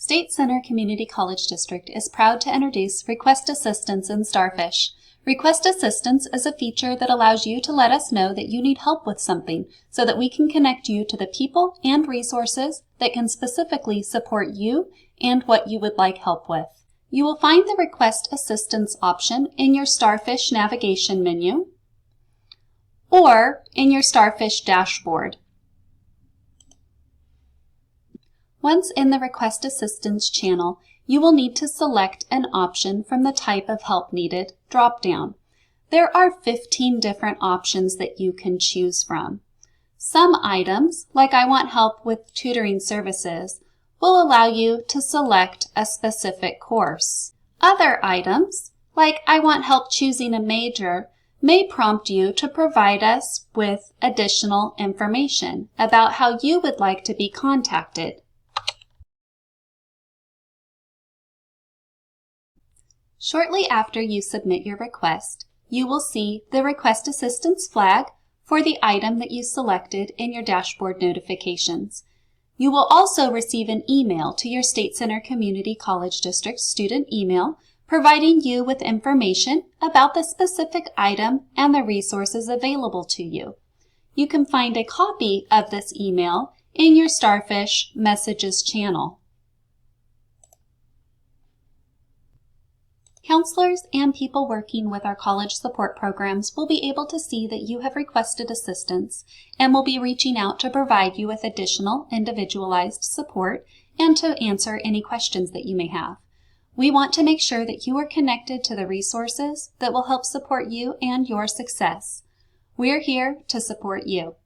State Center Community College District is proud to introduce Request Assistance in Starfish. Request Assistance is a feature that allows you to let us know that you need help with something so that we can connect you to the people and resources that can specifically support you and what you would like help with. You will find the Request Assistance option in your Starfish navigation menu or in your Starfish dashboard. Once in the Request Assistance channel, you will need to select an option from the Type of Help Needed drop-down. There are 15 different options that you can choose from. Some items, like I want help with tutoring services, will allow you to select a specific course. Other items, like I want help choosing a major, may prompt you to provide us with additional information about how you would like to be contacted. Shortly after you submit your request, you will see the Request Assistance flag for the item that you selected in your dashboard notifications. You will also receive an email to your State Center Community College District student email providing you with information about the specific item and the resources available to you. You can find a copy of this email in your Starfish Messages channel. Counselors and people working with our college support programs will be able to see that you have requested assistance and will be reaching out to provide you with additional individualized support and to answer any questions that you may have. We want to make sure that you are connected to the resources that will help support you and your success. We're here to support you.